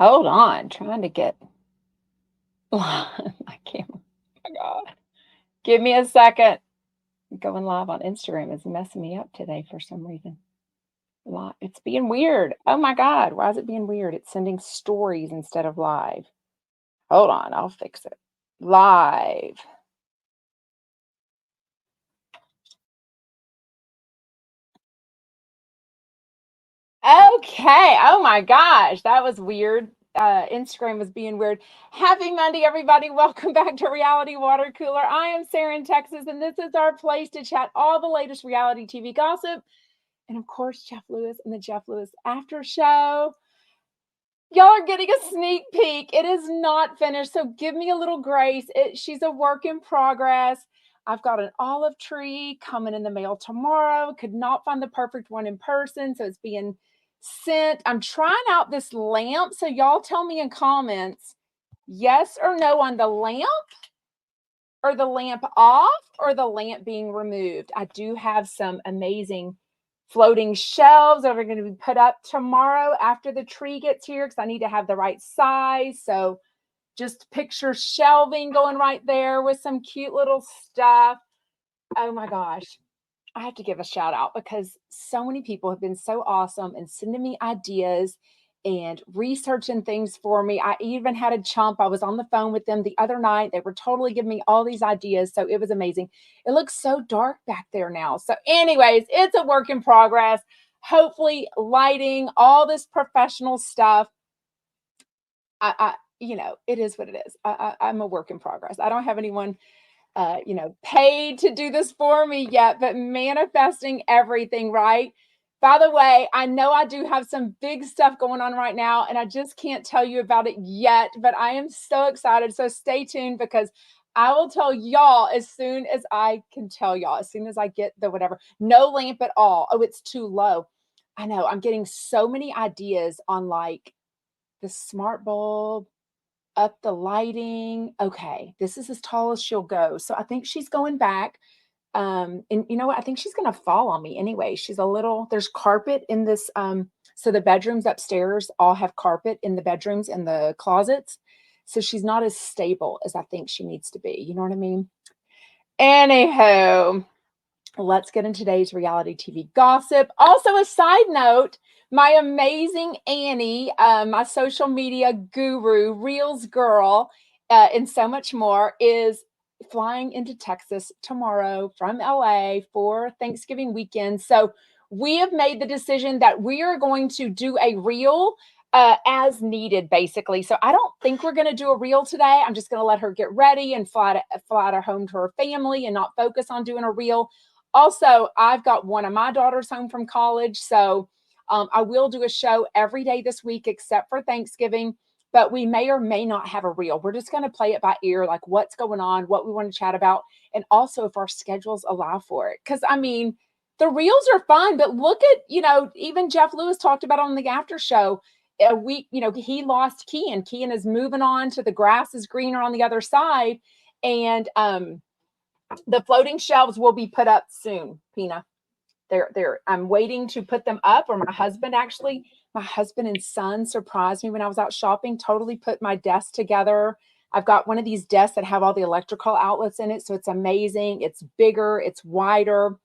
Hold on, trying to get my camera. Oh my God. Give me a second. Going live on Instagram is messing me up today for some reason. It's being weird. Oh my God. Why is it being weird? It's sending stories instead of live. Hold on, I'll fix it. Live. Okay. Oh my gosh. That was weird. Instagram was being weird. Happy Monday, everybody. Welcome back to Reality Water Cooler. I am Sarah in Texas, and this is our place to chat all the latest reality TV gossip. And of course, Jeff Lewis and the Jeff Lewis After Show. Y'all are getting a sneak peek. It is not finished, so give me a little grace. She's a work in progress. I've got an olive tree coming in the mail tomorrow. Could not find the perfect one in person, so it's being sent. I'm trying out this lamp, so y'all tell me in comments yes or no on the lamp, or the lamp off, or the lamp being removed. I do have some amazing floating shelves that are going to be put up tomorrow after the tree gets here because I need to have the right size. So just picture shelving going right there with some cute little stuff. Oh my gosh. I have to give a shout out because so many people have been so awesome and sending me ideas and researching things for me. I even had a chump. I was on the phone with them the other night. They were totally giving me all these ideas. So it was amazing. It looks so dark back there now. So, anyways, it's a work in progress. Hopefully, lighting, all this professional stuff. It is what it is. I'm a work in progress. I don't have anyone paid to do this for me yet, but manifesting everything, right? By the way, I know I do have some big stuff going on right now, and I just can't tell you about it yet, but I am so excited. So stay tuned because I will tell y'all as soon as I can tell y'all, as soon as I get the whatever. No lamp at all. Oh, it's too low. I know. I'm getting so many ideas on like the smart bulb, up the lighting. Okay, this is as tall as she'll go. So I think she's going back. And you know what? I think she's gonna fall on me anyway. There's carpet in this. So the bedrooms upstairs all have carpet in the bedrooms and the closets. So she's not as stable as I think she needs to be. You know what I mean? Anyhow, let's get into today's reality TV gossip. Also, a side note, my amazing Annie, my social media guru, Reels girl, and so much more, is flying into Texas tomorrow from LA for Thanksgiving weekend. So we have made the decision that we are going to do a reel as needed, basically. So I don't think we're going to do a reel today. I'm just going to let her get ready and fly her home to her family and not focus on doing a reel. Also, I've got one of my daughters home from college, so I will do a show every day this week except for Thanksgiving, but we may or may not have a reel. We're just going to play it by ear, like what's going on, what we want to chat about, and also if our schedules allow for it. Because, I mean, the reels are fun, but look at, even Jeff Lewis talked about on the after show. A week, he lost Kian. Kian is moving on to the grass is greener on the other side. And the floating shelves will be put up soon, Pina. I'm waiting to put them up, or my husband and son surprised me when I was out shopping, totally put my desk together. I've got one of these desks that have all the electrical outlets in it. So it's amazing. It's bigger, it's wider.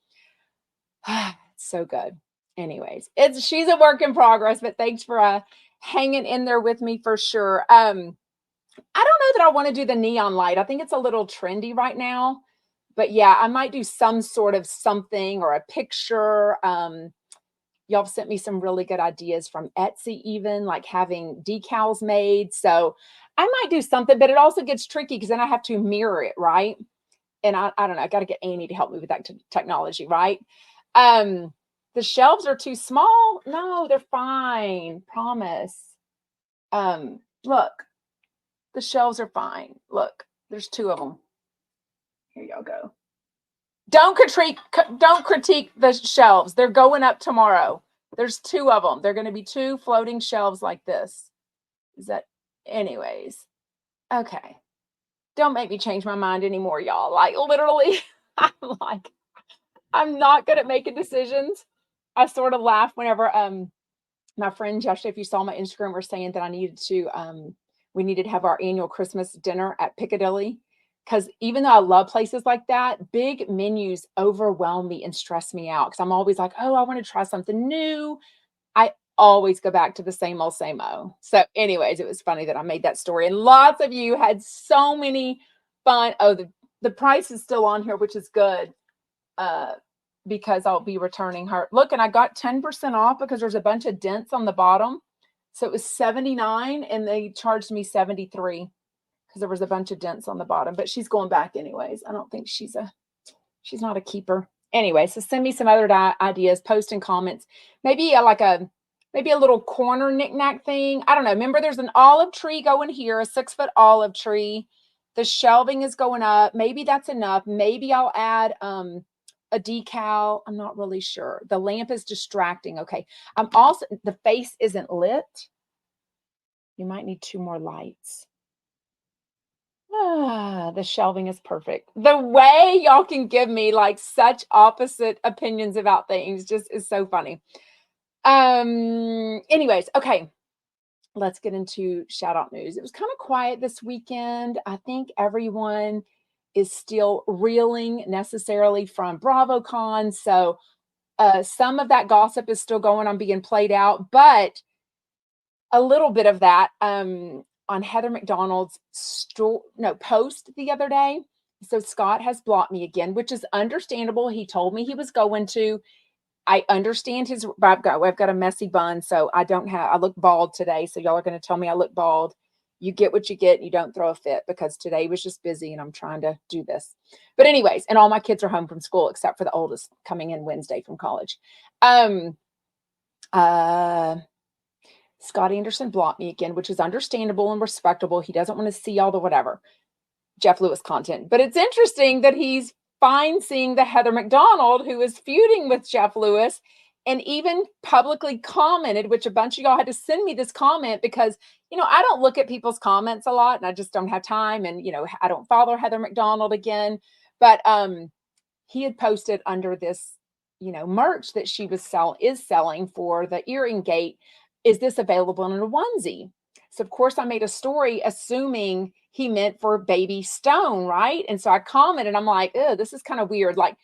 It's so good. Anyways, she's a work in progress, but thanks for hanging in there with me for sure. I don't know that I want to do the neon light. I think it's a little trendy right now. But yeah, I might do some sort of something or a picture. Y'all sent me some really good ideas from Etsy, even like having decals made. So I might do something, but it also gets tricky because then I have to mirror it, right? And I don't know, I got to get Annie to help me with that technology, right? The shelves are too small. No, they're fine. Promise. Look, the shelves are fine. Look, there's two of them. Here y'all go. Don't critique the shelves. They're going up tomorrow. There's two of them. They're going to be two floating shelves like this. Is that, anyways? Okay. Don't make me change my mind anymore, y'all. Like literally, I'm not good at making decisions. I sort of laugh whenever My friends yesterday, if you saw my Instagram, were saying that we needed to have our annual Christmas dinner at Piccadilly. Because even though I love places like that, big menus overwhelm me and stress me out. Because I'm always like, oh, I want to try something new. I always go back to the same old, same old. So, anyways, it was funny that I made that story. And lots of you had so many fun. Oh, the price is still on here, which is good. Because I'll be returning her. Look, and I got 10% off because there's a bunch of dents on the bottom. So it was $79 and they charged me $73 because there was a bunch of dents on the bottom, but she's going back anyways. I don't think she's not a keeper. Anyway, so send me some other ideas, post in comments. Maybe maybe a little corner knickknack thing. I don't know. Remember, there's an olive tree going here, a 6-foot olive tree. The shelving is going up. Maybe that's enough. Maybe I'll add a decal. I'm not really sure. The lamp is distracting. Okay. The face isn't lit. You might need 2 more lights. The shelving is perfect. The way y'all can give me like such opposite opinions about things just is so funny. Anyways, okay. Let's get into shout out news. It was kind of quiet this weekend. I think everyone is still reeling necessarily from BravoCon. So some of that gossip is still going on being played out, but a little bit of that on Heather McDonald's post the other day. So Scott has blocked me again, which is understandable. He told me he was going to. I understand I've got a messy bun, so I look bald today. So y'all are going to tell me I look bald. You get what you get. You don't throw a fit because today was just busy and I'm trying to do this. But anyways, and all my kids are home from school except for the oldest coming in Wednesday from college. Scott Anderson blocked me again, which is understandable and respectable. He doesn't want to see all the whatever Jeff Lewis content. But it's interesting that he's fine seeing the Heather McDonald who is feuding with Jeff Lewis and even publicly commented, which a bunch of y'all had to send me this comment because, I don't look at people's comments a lot and I just don't have time. And, I don't follow Heather McDonald again. But he had posted under this, merch that she is selling for the earring gate. Is this available in a onesie? So, of course, I made a story assuming he meant for baby Stone, right? And so I commented, I'm like, this is kind of weird. Like,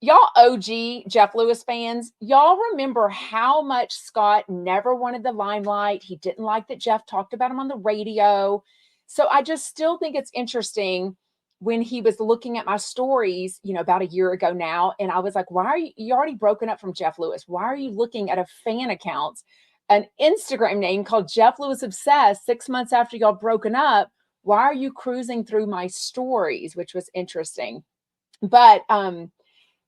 y'all OG Jeff Lewis fans, y'all remember how much Scott never wanted the limelight. He didn't like that Jeff talked about him on the radio. So I just still think it's interesting when he was looking at my stories, about a year ago now. And I was like, why are you already broken up from Jeff Lewis? Why are you looking at a fan account, an Instagram name called Jeff Lewis Obsessed 6 months after y'all broken up? Why are you cruising through my stories? Which was interesting. But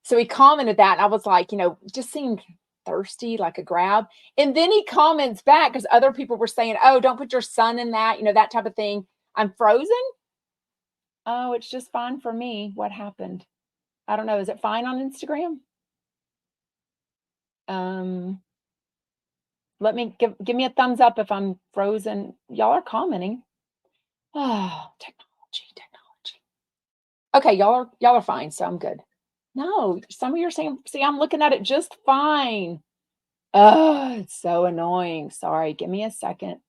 so he commented that and I was like, just seemed thirsty, like a grab. And then he comments back because other people were saying, oh, don't put your son in that, that type of thing. I'm frozen. Oh, it's just fine for me. What happened? I don't know. Is it fine on Instagram? Let me give me a thumbs up if I'm frozen. Y'all are commenting. Oh, technology. Okay, y'all are fine, so I'm good. No, some of you are saying, see, I'm looking at it just fine. Oh, it's so annoying. Sorry, give me a second.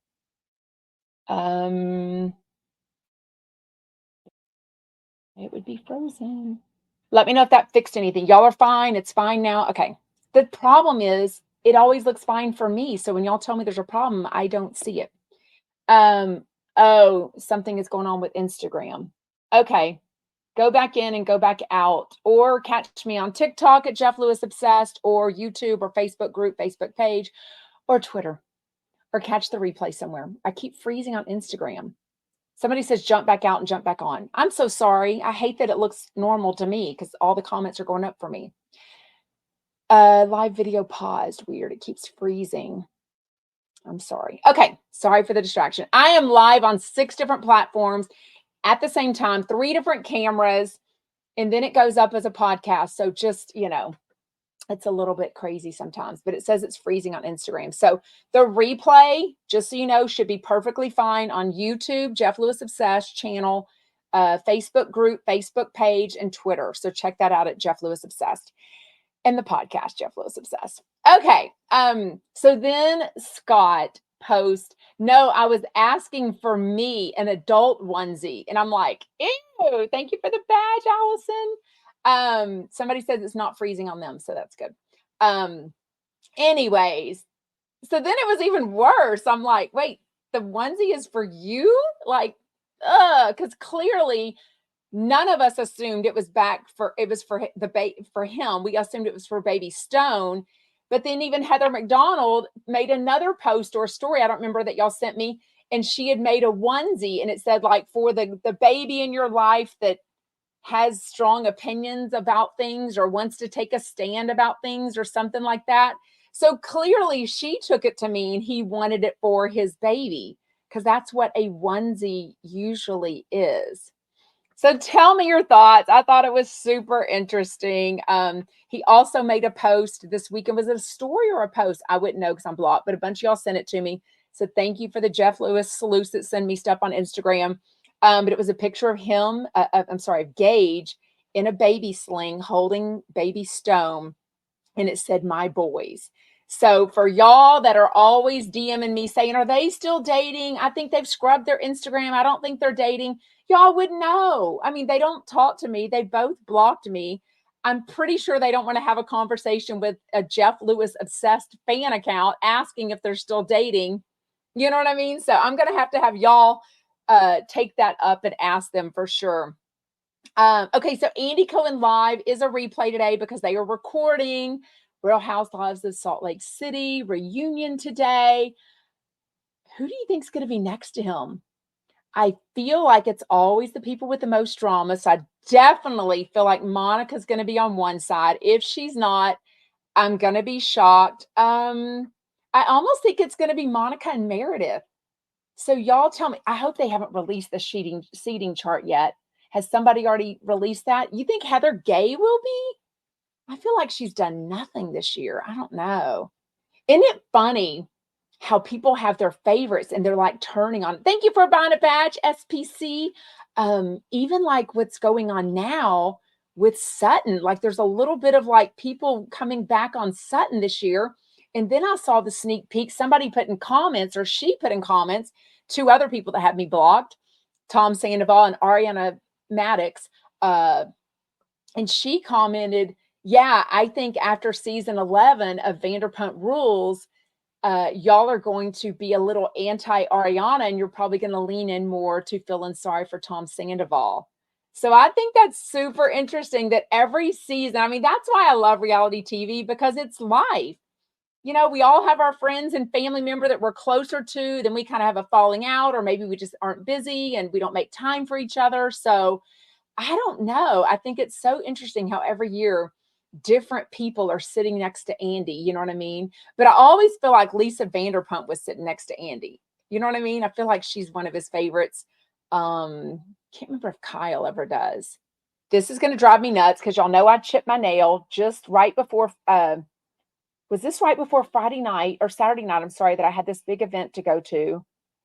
It would be frozen. Let me know if that fixed anything. Y'all are fine. It's fine now. Okay. The problem is it always looks fine for me. So when y'all tell me there's a problem, I don't see it. Oh, something is going on with Instagram. Okay. Go back in and go back out, or catch me on TikTok at Jeff Lewis Obsessed, or YouTube or Facebook group, Facebook page, or Twitter, or catch the replay somewhere. I keep freezing on Instagram. Somebody says jump back out and jump back on. I'm so sorry. I hate that it looks normal to me because all the comments are going up for me. Live video paused. Weird. It keeps freezing. I'm sorry. Okay. Sorry for the distraction. I am live on 6 different platforms at the same time, 3 different cameras, and then it goes up as a podcast. So just, it's a little bit crazy sometimes, but it says it's freezing on Instagram. So the replay, just so you know, should be perfectly fine on YouTube, Jeff Lewis Obsessed channel, Facebook group, Facebook page, and Twitter. So check that out at Jeff Lewis Obsessed. And the podcast, Jeff Lewis Obsessed. Okay. So then Scott post, no, I was asking for me an adult onesie. And I'm like, ew, thank you for the badge, Allison. Somebody says it's not freezing on them, so that's good. Anyways, so then it was even worse. I'm like, wait, the onesie is for you? Like, because clearly none of us assumed it was for him. We assumed it was for baby Stone. But then even Heather McDonald made another post or story, I don't remember, that y'all sent me, and she had made a onesie, and it said like, for the baby in your life that has strong opinions about things or wants to take a stand about things or something like that. So clearly she took it to mean he wanted it for his baby, because that's what a onesie usually is. So tell me your thoughts. I thought it was super interesting. He also made a post this weekend. Was it a story or a post? I wouldn't know because I'm blocked, but a bunch of y'all sent it to me. So thank you for the Jeff Lewis salutes that send me stuff on Instagram. But it was a picture of him, of Gage in a baby sling holding baby Stone, and it said, "My boys." So for y'all that are always DMing me saying, are they still dating? I think they've scrubbed their Instagram. I don't think they're dating. Y'all would know. I mean, they don't talk to me. They both blocked me. I'm pretty sure they don't want to have a conversation with a Jeff Lewis obsessed fan account asking if they're still dating. You know what I mean? So I'm going to have y'all take that up and ask them for sure. Okay, so Andy Cohen Live is a replay today because they are recording Real Housewives of Salt Lake City reunion today. Who do you think is going to be next to him? I feel like it's always the people with the most drama. So I definitely feel like Monica's going to be on one side. If she's not, I'm going to be shocked. I almost think it's going to be Monica and Meredith. So y'all tell me, I hope they haven't released the seating chart yet. Has somebody already released that? You think Heather Gay will be? I feel like she's done nothing this year. I don't know. Isn't it funny how people have their favorites and they're like turning on? Thank you for buying a badge, SPC. Even like what's going on now with Sutton, like there's a little bit of like people coming back on Sutton this year. And then I saw the sneak peek. Somebody put in comments, or she put in comments, two other people that had me blocked, Tom Sandoval and Ariana Maddox. And she commented, yeah, I think after season 11 of Vanderpump Rules, y'all are going to be a little anti-Ariana, and you're probably going to lean in more to feeling sorry for Tom Sandoval. So I think that's super interesting that every season, I mean, that's why I love reality TV, because it's life. You know, we all have our friends and family member that we're closer to, then we kind of have a falling out, or maybe we just aren't busy and we don't make time for each other. So I don't know. I think it's so interesting how every year different people are sitting next to Andy. You know what I mean? But I always feel like Lisa Vanderpump was sitting next to Andy. You know what I mean? I feel like she's one of his favorites. Can't remember if Kyle ever does. This is going to drive me nuts because y'all know I chipped my nail just right before. Was this right before Friday night or Saturday night? I'm sorry, that I had this big event to go to,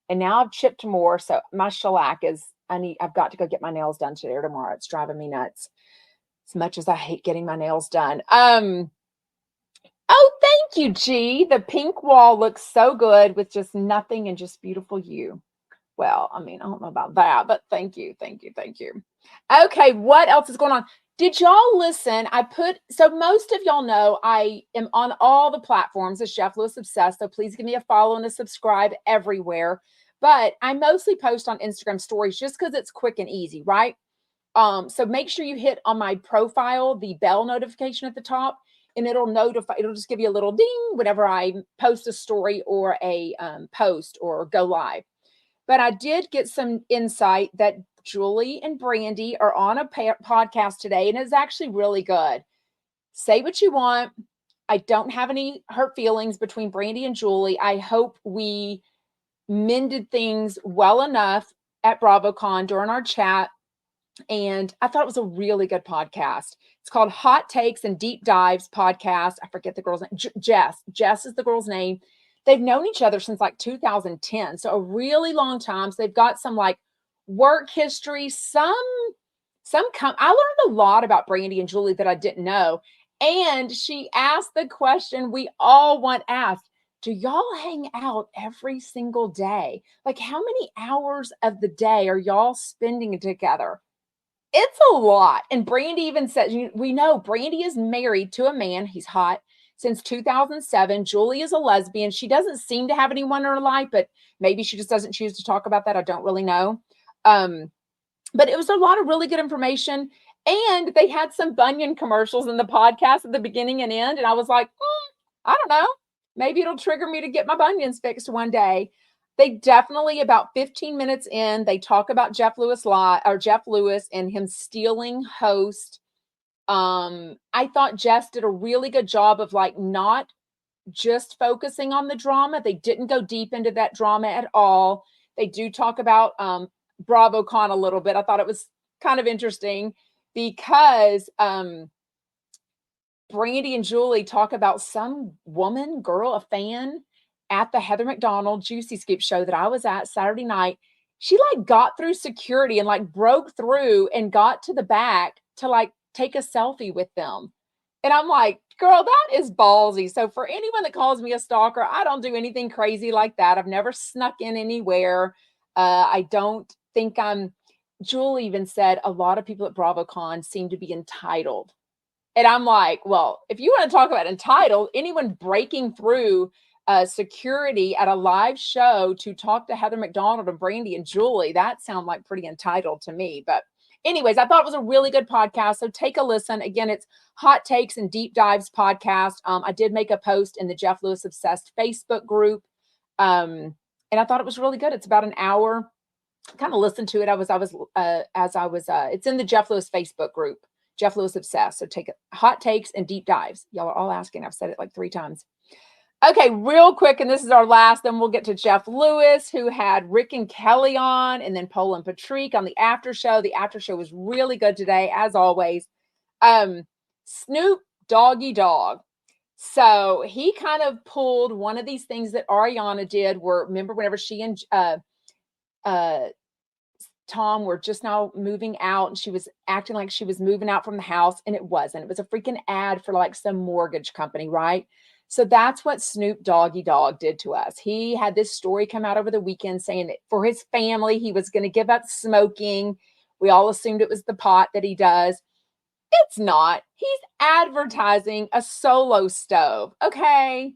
and now I've chipped more. So my shellac is. I've got to go get my nails done today or tomorrow. It's driving me nuts. As much as I hate getting my nails done. Oh, thank you, G. The pink wall looks so good with just nothing and just beautiful you. Well, I mean, I don't know about that, but thank you, thank you, thank you. Okay, what else is going on? Did y'all listen? So most of y'all know I am on all the platforms as Jeff Lewis Obsessed, so please give me a follow and a subscribe everywhere. But I mostly post on Instagram stories just because it's quick and easy, right? So make sure you hit on my profile, the bell notification at the top, and it'll just give you a little ding whenever I post a story or a post or go live. But I did get some insight that Julie and Brandy are on a podcast today, and it's actually really good. Say what you want. I don't have any hurt feelings between Brandy and Julie. I hope we mended things well enough at BravoCon during our chat. And I thought it was a really good podcast. It's called Hot Takes and Deep Dives Podcast. I forget the girl's name. Jess. Jess is the girl's name. They've known each other since like 2010. So a really long time. So they've got some like work history, I learned a lot about Brandy and Julie that I didn't know. And she asked the question we all want asked. Do y'all hang out every single day? Like, how many hours of the day are y'all spending together? It's a lot. And Brandy even said, we know Brandy is married to a man. He's hot since 2007. Julie is a lesbian. She doesn't seem to have anyone in her life, but maybe she just doesn't choose to talk about that. I don't really know. But it was a lot of really good information. And they had some Bunyan commercials in the podcast at the beginning and end. And I was like, I don't know. Maybe it'll trigger me to get my bunions fixed one day. They definitely, about 15 minutes in, they talk about Jeff Lewis and him stealing host. I thought Jess did a really good job of like not just focusing on the drama. They didn't go deep into that drama at all. They do talk about BravoCon a little bit. I thought it was kind of interesting because Brandy and Julie talk about some woman, girl, a fan at the Heather McDonald Juicy Scoop show that I was at Saturday night. She like got through security and like broke through and got to the back to like take a selfie with them. And I'm like, girl, that is ballsy. So for anyone that calls me a stalker, I don't do anything crazy like that. I've never snuck in anywhere. I don't think Julie even said a lot of people at BravoCon seem to be entitled. And I'm like, well, if you want to talk about entitled, anyone breaking through security at a live show to talk to Heather McDonald and Brandy and Julie, that sounds like pretty entitled to me. But anyways, I thought it was a really good podcast. So take a listen. Again, it's Hot Takes and Deep Dives podcast. I did make a post in the Jeff Lewis Obsessed Facebook group. And I thought it was really good. It's about an hour. Kind of listened to it. It's in the Jeff Lewis Facebook group, Jeff Lewis Obsessed. So take it. Hot Takes and Deep Dives. Y'all are all asking. I've said it like 3 times. Okay, real quick, and this is our last, then we'll get to Jeff Lewis, who had Rick and Kelly on, and then Pol and Patrik on the after show. The after show was really good today, as always. Snoop Doggy Dog. So he kind of pulled one of these things that Ariana did, where remember whenever she and Tom were just now moving out and she was acting like she was moving out from the house, and it wasn't. It was a freaking ad for like some mortgage company, right? So that's what Snoop Doggy Dog did to us. He had this story come out over the weekend saying that for his family, he was going to give up smoking. We all assumed it was the pot that he does. It's not. He's advertising a solo stove. Okay.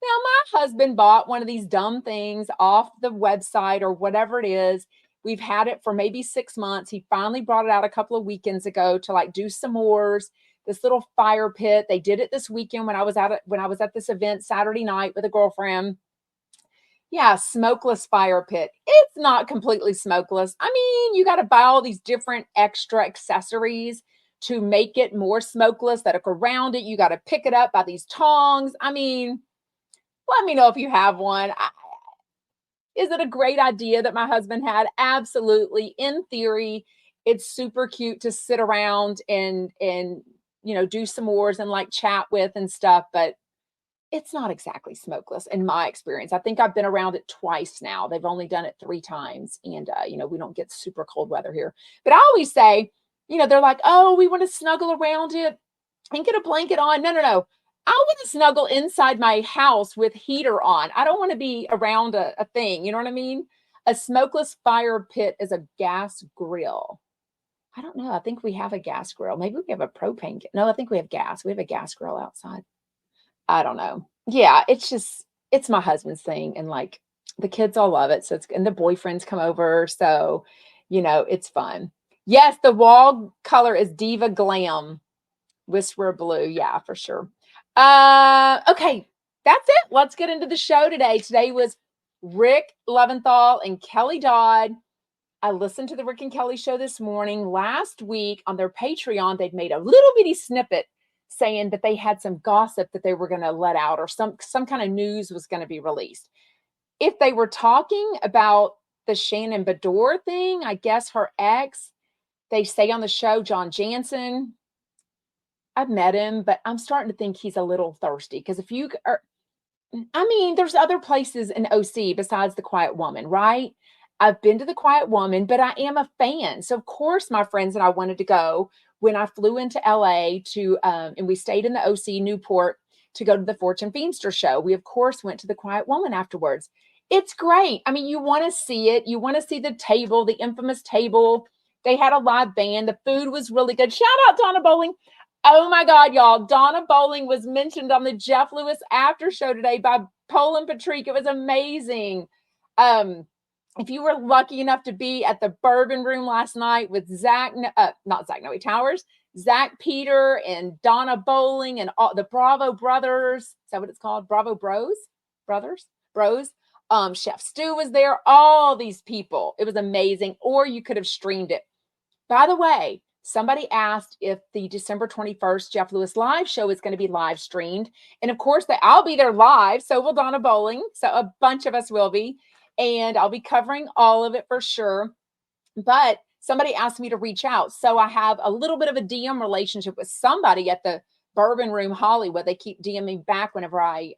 Now, my husband bought one of these dumb things off the website or whatever it is. We've had it for maybe 6 months. He finally brought it out a couple of weekends ago to like do s'mores. This little fire pit. They did it this weekend when I was at this event Saturday night with a girlfriend. Yeah, smokeless fire pit. It's not completely smokeless. I mean, you got to buy all these different extra accessories to make it more smokeless that are around it. You got to pick it up by these tongs. I mean, let me know if you have one. Is it a great idea that my husband had? Absolutely. In theory, it's super cute to sit around and do s'mores and like chat with and stuff, but it's not exactly smokeless in my experience. I think I've been around it twice now. They've only done it 3 times. And, we don't get super cold weather here. But I always say, they're like, oh, we want to snuggle around it and get a blanket on. No. I want to snuggle inside my house with heater on. I don't want to be around a thing. You know what I mean? A smokeless fire pit is a gas grill. I don't know. I think we have a gas grill. Maybe we have a propane. No, I think we have gas. We have a gas grill outside. I don't know. Yeah, it's my husband's thing. And like the kids all love it. And the boyfriends come over. So, it's fun. Yes, the wall color is Diva Glam. Whisper Blue. Yeah, for sure. Okay, that's it. Let's get into the show today. Today was Rick Leventhal and Kelly Dodd. I listened to the Rick and Kelly show this morning. Last week on their Patreon, they'd made a little bitty snippet saying that they had some gossip that they were going to let out, or some kind of news was going to be released. If they were talking about the Shannon Bedore thing, I guess her ex, they say on the show, John Jansen, I've met him, but I'm starting to think he's a little thirsty, because there's other places in OC besides the Quiet Woman, right? I've been to the Quiet Woman, but I am a fan. So of course my friends and I wanted to go. when I flew into LA to, and we stayed in the OC Newport to go to the Fortune Feimster show. We, of course, went to the Quiet Woman afterwards. It's great. I mean, you want to see it. You want to see the table, the infamous table. They had a live band. The food was really good. Shout out Donna Bowling. Oh my God, y'all. Donna Bowling was mentioned on the Jeff Lewis after show today by Pol and Patrik. It was amazing. If you were lucky enough to be at the Bourbon Room last night with not Zach Noe Towers, Zach Peter and Donna Bowling and all the Bravo brothers. Is that what it's called? Bravo Bros? Bros. Chef Stu was there. All these people. It was amazing. Or you could have streamed it. By the way, somebody asked if the December 21st Jeff Lewis live show is going to be live streamed. And of course, I'll be there live. So will Donna Bowling. So a bunch of us will be. And I'll be covering all of it for sure. But somebody asked me to reach out. So I have a little bit of a DM relationship with somebody at the Bourbon Room Hollywood. They keep DMing back whenever I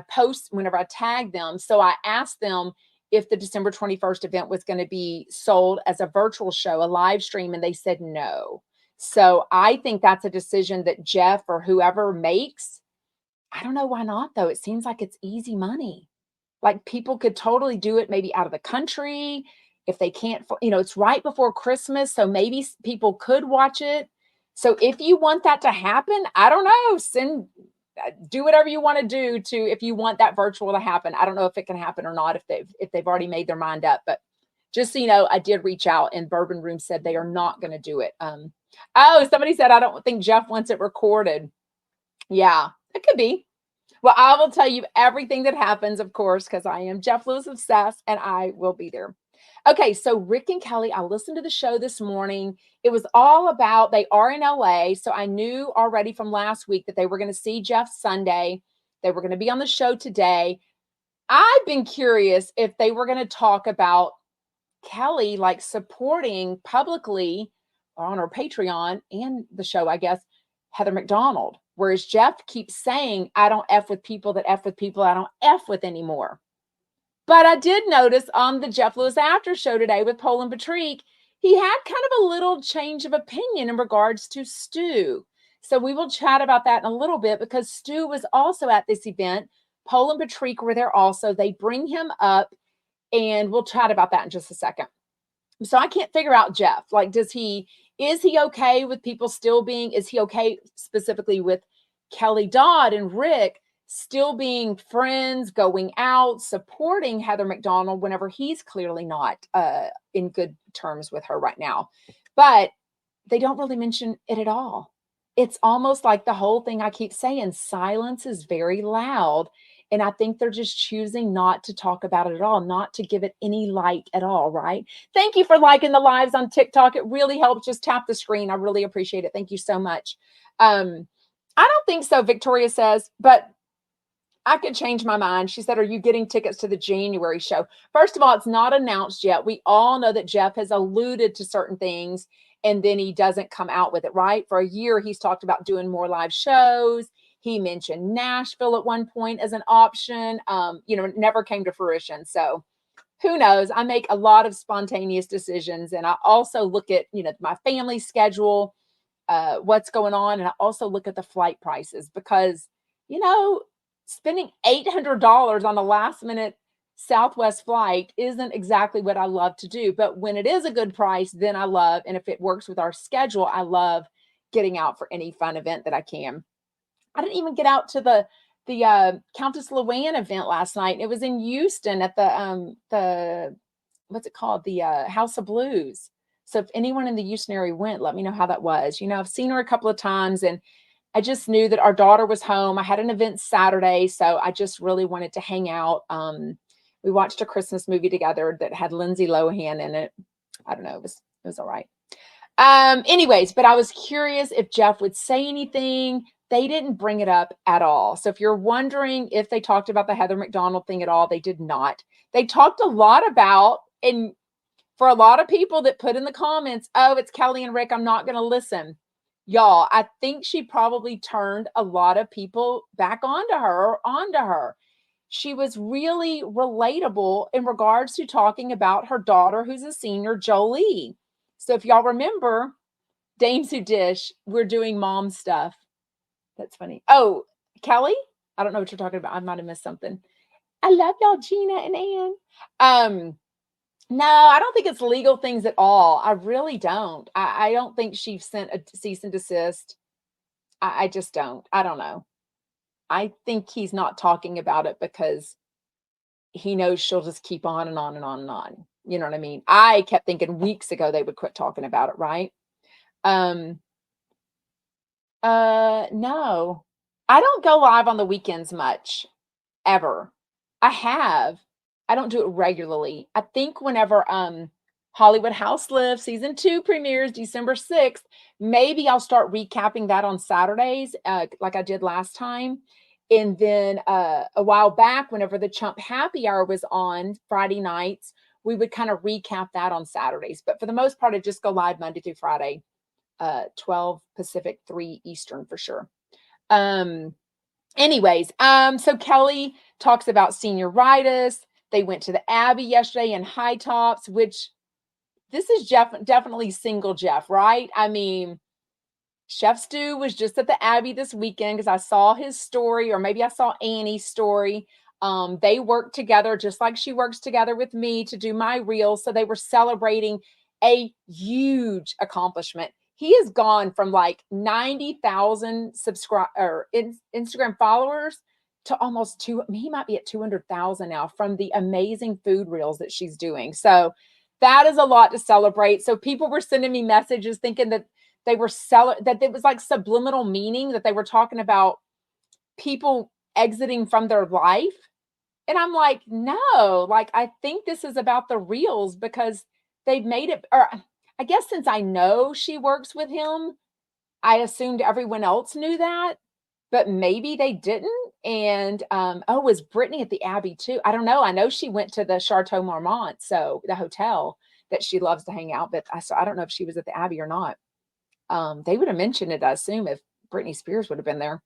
post, whenever I tag them. So I asked them if the December 21st event was going to be sold as a virtual show, a live stream, and they said no. So I think that's a decision that Jeff or whoever makes. I don't know why not, though. It seems like it's easy money. Like people could totally do it maybe out of the country if they can't, it's right before Christmas. So maybe people could watch it. So if you want that to happen, I don't know, do whatever you want to do if you want that virtual to happen. I don't know if it can happen or not, if they've already made their mind up, but just so you know, I did reach out and Bourbon Room said they are not going to do it. Somebody said, I don't think Jeff wants it recorded. Yeah, it could be. Well, I will tell you everything that happens, of course, because I am Jeff Lewis obsessed and I will be there. Okay, so Rick and Kelly, I listened to the show this morning. It was all about, they are in LA. So I knew already from last week that they were going to see Jeff Sunday. They were going to be on the show today. I've been curious if they were going to talk about Kelly, like supporting publicly on her Patreon and the show, I guess, Heather McDonald. Whereas Jeff keeps saying, I don't F with people that F with people I don't F with anymore. But I did notice on the Jeff Lewis after show today with Pol and Patrik, he had kind of a little change of opinion in regards to Stu. So we will chat about that in a little bit because Stu was also at this event. Pol and Patrik were there also. They bring him up and we'll chat about that in just a second. So I can't figure out Jeff. Like, is he okay with people still is he okay specifically with Kelly Dodd and Rick still being friends, going out, supporting Heather McDonald whenever he's clearly not in good terms with her right now? But they don't really mention it at all. It's almost like the whole thing I keep saying, silence is very loud. And I think they're just choosing not to talk about it at all, not to give it any light at all, right? Thank you for liking the lives on TikTok. It really helps. Just tap the screen. I really appreciate it. Thank you so much. I don't think so, Victoria says, but I could change my mind. She said, are you getting tickets to the January show? First of all, it's not announced yet. We all know that Jeff has alluded to certain things and then he doesn't come out with it, right? For a year, he's talked about doing more live shows. He mentioned Nashville at one point as an option. It never came to fruition. So who knows? I make a lot of spontaneous decisions. And I also look at, my family schedule, what's going on. And I also look at the flight prices because, spending $800 on a last minute Southwest flight isn't exactly what I love to do. But when it is a good price, then I love, and if it works with our schedule, I love getting out for any fun event that I can. I didn't even get out to the Countess Luann event last night. It was in Houston at the what's it called? The House of Blues. So if anyone in the Houston area went, let me know how that was. I've seen her a couple of times and I just knew that our daughter was home. I had an event Saturday, so I just really wanted to hang out. We watched a Christmas movie together that had Lindsay Lohan in it. I don't know. It was all right. Anyways, but I was curious if Jeff would say anything. They didn't bring it up at all. So if you're wondering if they talked about the Heather McDonald thing at all, they did not. They talked a lot about, and for a lot of people that put in the comments, oh, it's Kelly and Rick, I'm not going to listen. Y'all, I think she probably turned a lot of people back onto her. She was really relatable in regards to talking about her daughter, who's a senior, Jolie. So if y'all remember, Dames Who Dish, we're doing mom stuff. That's funny. Oh, Kelly? I don't know what you're talking about. I might have missed something. I love y'all, Gina and Ann. No, I don't think it's legal things at all. I really don't. I don't think she sent a cease and desist. I just don't. I don't know. I think he's not talking about it because he knows she'll just keep on and on and on and on. You know what I mean? I kept thinking weeks ago they would quit talking about it, right? Um, no. I don't go live on the weekends much, ever. I have. I don't do it regularly. I think whenever Hollywood House Live season 2 premieres December 6th, maybe I'll start recapping that on Saturdays, like I did last time. And then a while back, whenever the Chump Happy Hour was on Friday nights, we would kind of recap that on Saturdays. But for the most part, I just go live Monday through Friday, 12 Pacific, 3 Eastern for sure. Anyways, so Kelly talks about senioritis. They went to the Abbey yesterday in high tops, which this is definitely single Jeff, right? I mean, Chef Stu was just at the Abbey this weekend because I saw his story, or maybe I saw Annie's story. They worked together just like she works together with me to do my reels. So they were celebrating a huge accomplishment. He has gone from like 90,000 Instagram followers to almost he might be at 200,000 now from the amazing food reels that she's doing. So that is a lot to celebrate. So people were sending me messages thinking that they were that it was like subliminal meaning, that they were talking about people exiting from their life. And I'm like, no, like, I think this is about the reels because they've made it, or I guess since I know she works with him, I assumed everyone else knew that, but maybe they didn't. And oh, was Brittany at the Abbey too? I don't know. I know she went to the Chateau Marmont, so the hotel that she loves to hang out, but I don't know if she was at the Abbey or not. They would have mentioned it, I assume, if Britney Spears would have been there.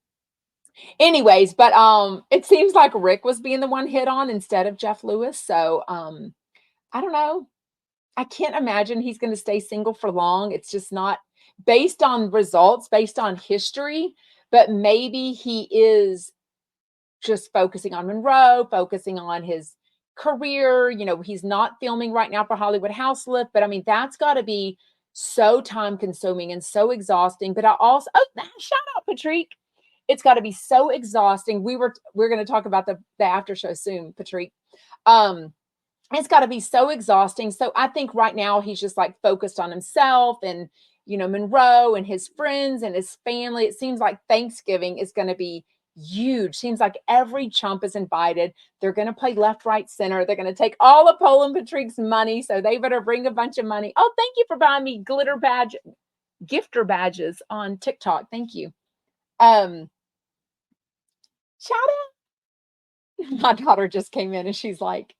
Anyways, but it seems like Rick was being the one hit on instead of Jeff Lewis. So I don't know. I can't imagine he's going to stay single for long. It's just not based on results, based on history, but maybe he is just focusing on Monroe, focusing on his career. You know, he's not filming right now for Hollywood House Lift, but I mean, that's got to be so time consuming and so exhausting. But I also, shout out Patrik. It's got to be so exhausting. We're going to talk about the after show soon, Patrik. It's got to be so exhausting. So I think right now he's just like focused on himself and, you know, Monroe and his friends and his family. It seems like Thanksgiving is going to be huge. Seems like every chump is invited. They're going to play left, right, center. They're going to take all of Pol and Patrik's money. So they better bring a bunch of money. Oh, thank you for buying me gifter badges on TikTok. Thank you. Shout out. My daughter just came in and she's like,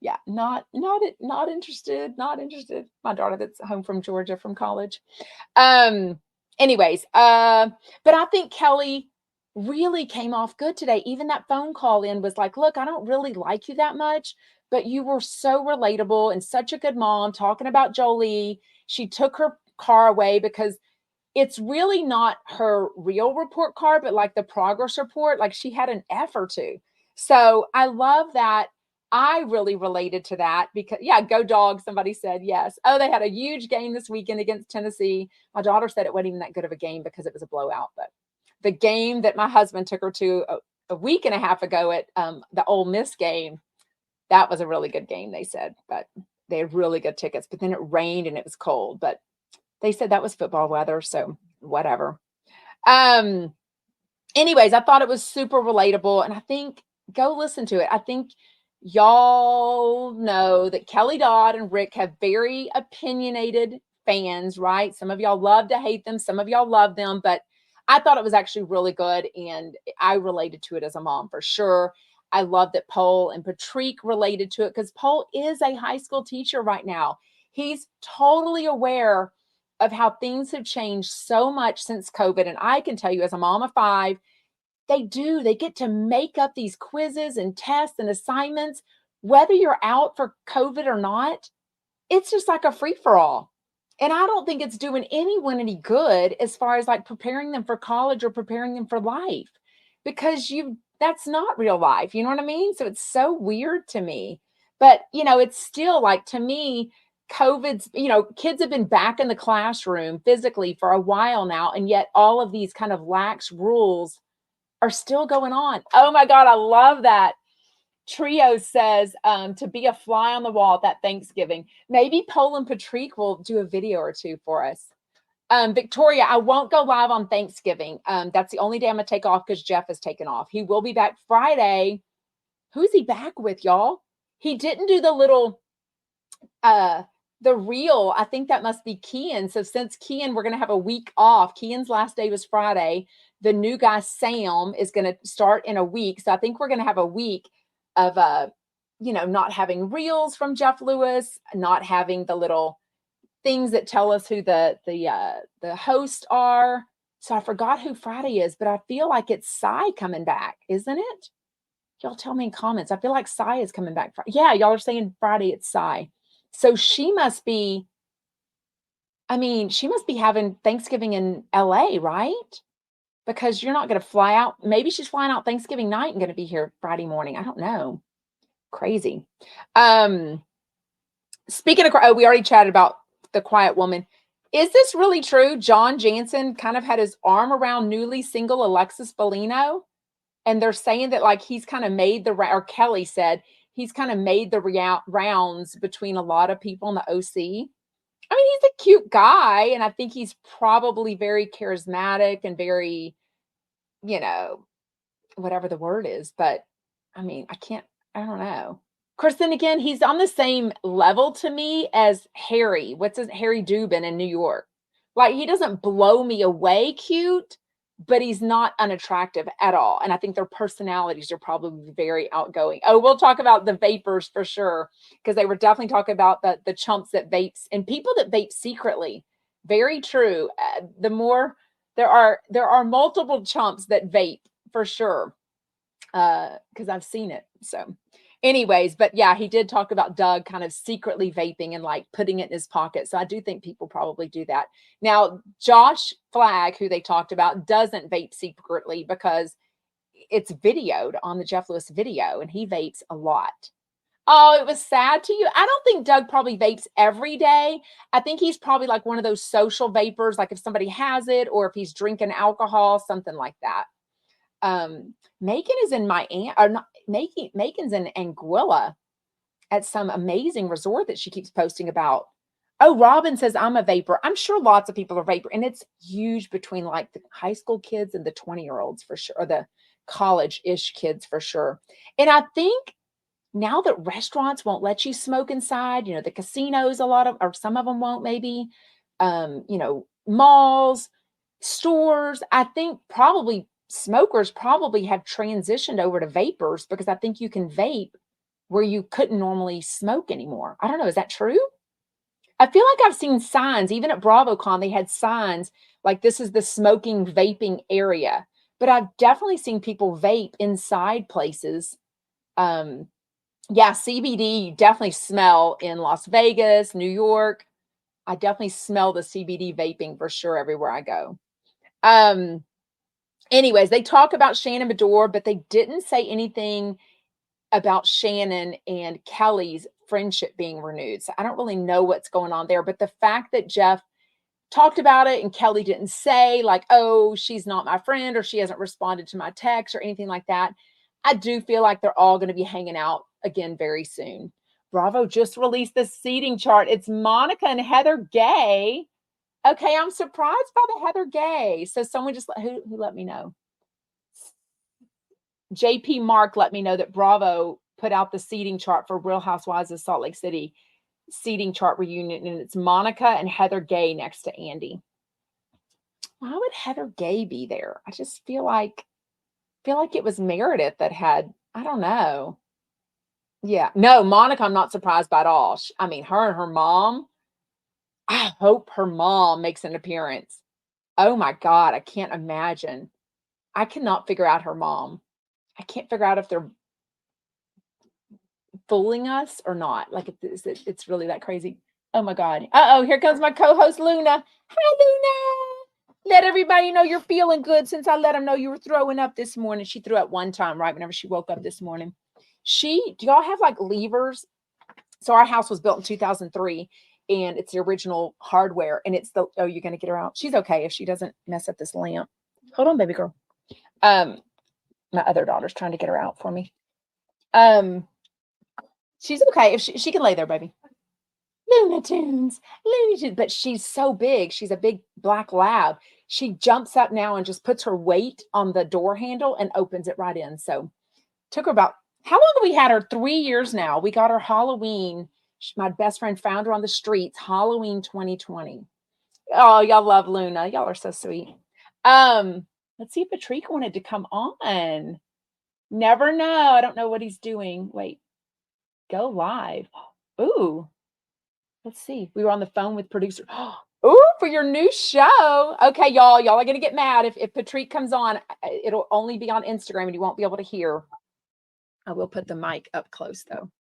yeah, not interested. My daughter that's home from Georgia from college. Anyways, but I think Kelly really came off good today. Even that phone call in was like, look, I don't really like you that much, but you were so relatable and such a good mom talking about Jolie. She took her car away because it's really not her real report card, but like the progress report, like she had an F or two. So I love that. I really related to that because, yeah, go Dogs. Somebody said yes. Oh, they had a huge game this weekend against Tennessee. My daughter said it wasn't even that good of a game because it was a blowout. But the game that my husband took her to a week and a half ago at the Ole Miss game, that was a really good game, they said. But they had really good tickets. But then it rained and it was cold. But they said that was football weather, so whatever. Anyways, I thought it was super relatable, and I think go listen to it. I think y'all know that Kelly Dodd and Rick have very opinionated fans, right? Some of y'all love to hate them, some of y'all love them, but I thought it was actually really good, and I related to it as a mom for sure. I love that Pol and Patrik related to it because Pol is a high school teacher right now. He's totally aware of how things have changed so much since COVID. And I can tell you, as a mom of 5, they get to make up these quizzes and tests and assignments, whether you're out for COVID or not. It's just like a free for all. And I don't think it's doing anyone any good as far as like preparing them for college or preparing them for life, because that's not real life. You know what I mean? So it's so weird to me. But, it's still like, to me, COVID's, kids have been back in the classroom physically for a while now, and yet all of these kind of lax rules are still going on. Oh my God, I love that. Trio says to be a fly on the wall at that Thanksgiving. Maybe Pol and Patrik will do a video or two for us. Victoria, I won't go live on Thanksgiving. That's the only day I'm going to take off because Jeff is taking off. He will be back Friday. Who's he back with, y'all? He didn't do the little, the reel. I think that must be Kian. So since Kian, we're going to have a week off. Kian's last day was Friday. The new guy, Sam, is going to start in a week. So I think we're going to have a week of, not having reels from Jeff Lewis, not having the little things that tell us who the hosts are. So I forgot who Friday is, but I feel like it's Cy coming back, isn't it? Y'all tell me in comments. I feel like Cy is coming back. Yeah, y'all are saying Friday it's Cy. So she must be having Thanksgiving in LA, right? Because you're not going to fly out. Maybe she's flying out Thanksgiving night and going to be here Friday morning. I don't know. Crazy. Speaking of, we already chatted about the quiet woman. Is this really true? John Jansen kind of had his arm around newly single Alexis Bellino, and they're saying that like he's kind of made or Kelly said he's kind of made the rounds between a lot of people in the OC. I mean, he's a cute guy, and I think he's probably very charismatic and very, whatever the word is. But I mean, I don't know. Of course, then again, he's on the same level to me as Harry. Harry Dubin in New York? Like, he doesn't blow me away cute, but he's not unattractive at all. And I think their personalities are probably very outgoing. Oh, we'll talk about the vapors for sure, because they were definitely talking about the chumps that vapes and people that vape secretly. Very true. The more there are multiple chumps that vape for sure, because I've seen it. So anyways, but yeah, he did talk about Doug kind of secretly vaping and like putting it in his pocket. So I do think people probably do that. Now, Josh Flagg, who they talked about, doesn't vape secretly because it's videoed on the Jeff Lewis video, and he vapes a lot. Oh, it was sad to you. I don't think Doug probably vapes every day. I think he's probably like one of those social vapors, like if somebody has it or if he's drinking alcohol, something like that. Macon is in Miami, or not. Macon's in Anguilla at some amazing resort that she keeps posting about. Oh, Robin says I'm a vapor. I'm sure lots of people are vapor, and it's huge between like the high school kids and the 20-year-olds for sure, or the college-ish kids for sure. And I think now that restaurants won't let you smoke inside, the casinos, or some of them won't maybe, malls, stores, I think probably smokers probably have transitioned over to vapors, because I think you can vape where you couldn't normally smoke anymore. I don't know. Is that true? I feel like I've seen signs, even at BravoCon, they had signs like this is the smoking vaping area, but I've definitely seen people vape inside places. Yeah, CBD, you definitely smell in Las Vegas, New York. I definitely smell the CBD vaping for sure everywhere I go. Anyways, they talk about Shannon Beador, but they didn't say anything about Shannon and Kelly's friendship being renewed. So I don't really know what's going on there. But the fact that Jeff talked about it and Kelly didn't say like, oh, she's not my friend, or she hasn't responded to my text or anything like that, I do feel like they're all going to be hanging out again very soon. Bravo just released the seating chart. It's Monica and Heather Gay. Okay, I'm surprised by the Heather Gay. So someone just who let me know. JP Mark let me know that Bravo put out the seating chart for Real Housewives of Salt Lake City seating chart reunion, and it's Monica and Heather Gay next to Andy. Why would Heather Gay be there? I just feel like it was Meredith that had, I don't know. Yeah, no, Monica, I'm not surprised by at all. I mean, her and her mom, I hope her mom makes an appearance. Oh my God, I can't imagine. I cannot figure out her mom. I can't figure out if they're fooling us or not. Like, it's really that crazy. Oh my God. Here comes my co-host Luna. Hi, Luna. Let everybody know you're feeling good since I let them know you were throwing up this morning. She threw up one time, right? Whenever she woke up this morning. Do y'all have like levers? So our house was built in 2003 and it's the original hardware. And it's you're going to get her out. She's okay if she doesn't mess up this lamp. Hold on, baby girl. My other daughter's trying to get her out for me. She's okay if she can lay there, baby. Looney Tunes, but she's so big. She's a big black lab. She jumps up now and just puts her weight on the door handle and opens it right in. So took her about, how long have we had her? 3 years now. We got her Halloween. My best friend found her on the streets, Halloween 2020. Oh, y'all love Luna. Y'all are so sweet. Let's see if Patrik wanted to come on. Never know. I don't know what he's doing. Wait, go live. Ooh. Let's see. We were on the phone with producer. Ooh, for your new show. Okay, y'all are going to get mad if Patrik comes on. It'll only be on Instagram and you won't be able to hear. I will put the mic up close, though.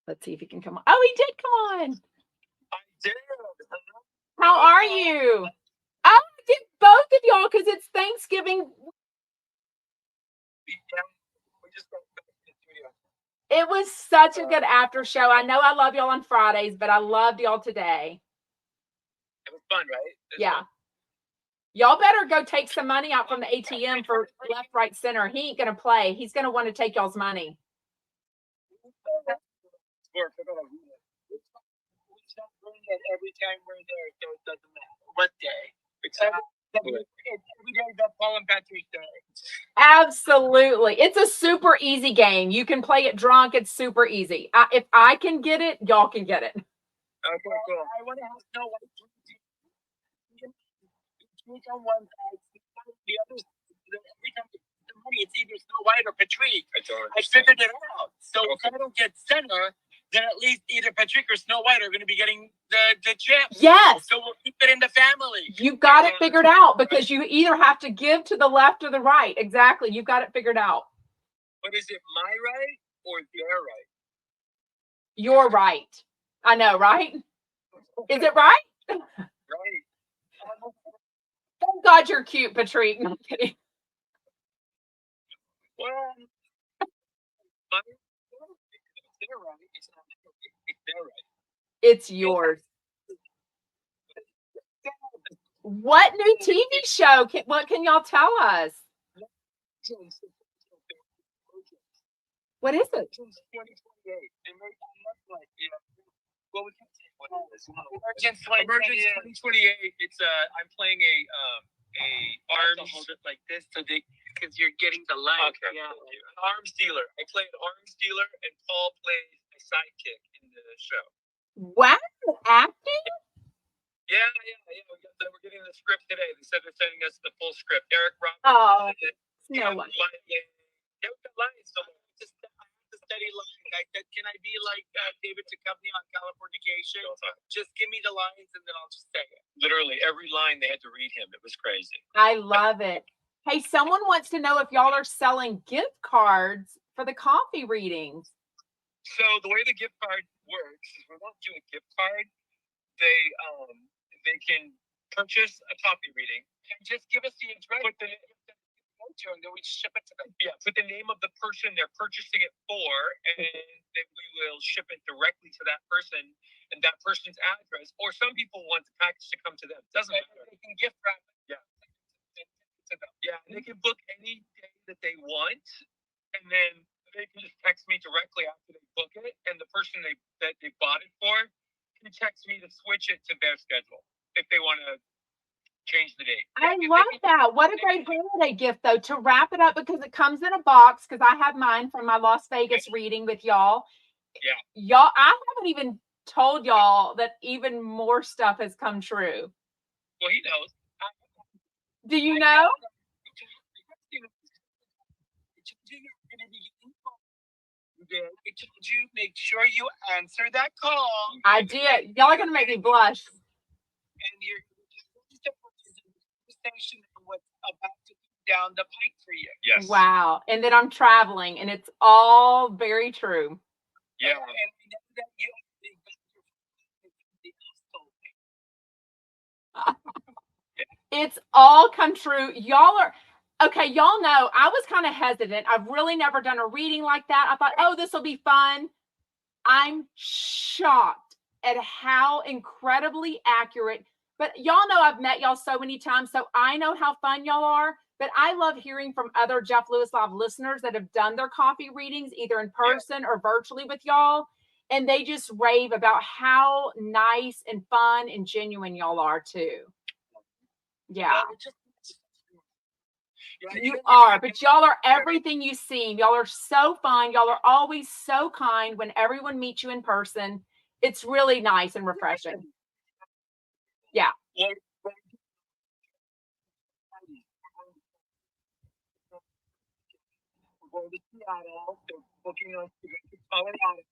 Let's see if he can come on. Oh, he did come on. I did. How are you? I did both of y'all because it's Thanksgiving. It was such a good after show. I know I love y'all on Fridays, but I loved y'all today. It was fun, right? Yeah. Fun. Y'all better go take some money out from the ATM for left, right, center. He ain't going to play. He's going to want to take y'all's money. Every time we're there, so it doesn't matter what day. Every day is Pol and Patrik day. Absolutely. It's a super easy game. You can play it drunk. It's super easy. If I can get it, y'all can get it. Okay, cool. I want to have Snow White. On one side, the other every time the money, it's either Snow White or Patrik. I figured it out. So if I don't get center, then at least either Patrik or Snow White are going to be getting the chips. Yes. So we'll keep it in the family. You've got it figured out because you either have to give to the left or the right. Exactly. You've got it figured out. But is it my right or their right? You're right. I know, right? Is it right? Right. Thank God you're cute, Patrik. No, I'm kidding. Well, they're right. It's not their right. It's yours. What new TV show? What can y'all tell us? What is it? Well, we can say what it is. Emergence 2028. It's I'm playing a arms hold it like this so because you're getting the light. Okay. Yeah. An arms dealer. I play an arms dealer, and Paul plays a sidekick in the show. Wow, acting. Yeah. We're getting the script today. They said they're sending us the full script. Eric Roberts. Oh, no way. Just a steady line. I said, can I be like David Duchovny on Californication? Just give me the lines and then I'll just say it. Literally every line they had to read him. It was crazy. I love it. Hey, someone wants to know if y'all are selling gift cards for the coffee readings. So the way the gift card works is we won't do a gift card. They can purchase a coffee reading and just give us the address. And then we ship it to them. Yeah, put the name of the person they're purchasing it for, and then we will ship it directly to that person and that person's address. Or some people want the package to come to them. Doesn't matter. They can gift wrap it. Yeah. To them. Yeah, they can book any day that they want, and then they can just text me directly after they book it, and the person that they bought it for can text me to switch it to their schedule if they want to change the date. I love that. What a great holiday gift, though, to wrap it up because it comes in a box. Because I have mine from my Las Vegas reading with y'all. Yeah. Y'all, I haven't even told y'all that even more stuff has come true. Well, he knows. Do you know? I told you, make sure you answer that call. I did. Y'all are going to make me blush. And you're what's about to come down the pike for you. Yes. Wow. And then I'm traveling, and it's all very true. Yeah. It's all come true. Y'all are okay. Y'all know I was kind of hesitant. I've really never done a reading like that. I thought, oh, this will be fun. I'm shocked at how incredibly accurate. But y'all know I've met y'all so many times, so I know how fun y'all are. But I love hearing from other Jeff Lewis Live listeners that have done their coffee readings either in person or virtually with y'all. And they just rave about how nice and fun and genuine y'all are too. Yeah. You are, but y'all are everything you seem. Y'all are so fun. Y'all are always so kind when everyone meets you in person. It's really nice and refreshing. Yeah. We're going to Seattle. They're booking us to go to Colorado.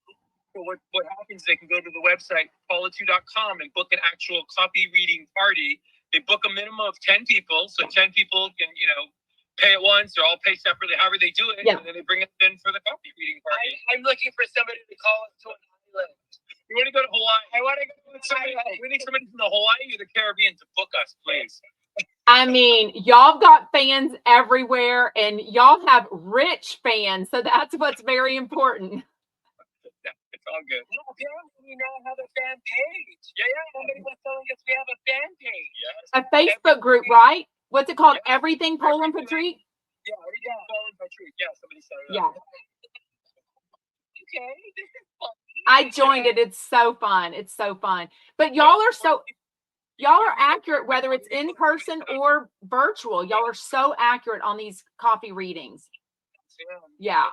So what happens, they can go to the website, pol and book an actual coffee reading party. They book a minimum of 10 people. So 10 people can, pay at once or all pay separately, however they do it. Yeah. And then they bring us in for the coffee reading party. I'm looking for somebody to call us to an island. You want to go to Hawaii? I want to go to somebody. We need somebody from the Hawaii or the Caribbean to book us, please. I mean, y'all got fans everywhere and y'all have rich fans. So that's what's very important. It's all good. No, apparently we now have a fan page. Yeah. Somebody was telling us we have a fan page. Yes. A Facebook group, right? What's it called? Yeah. Everything Pol and Patrik? Yeah, everything Pol and Patrik. Yeah, somebody said that. Yeah. Okay, this is fun. I joined it. It's so fun. It's so fun. But y'all are accurate, whether it's in person or virtual. Y'all are so accurate on these coffee readings. Yeah.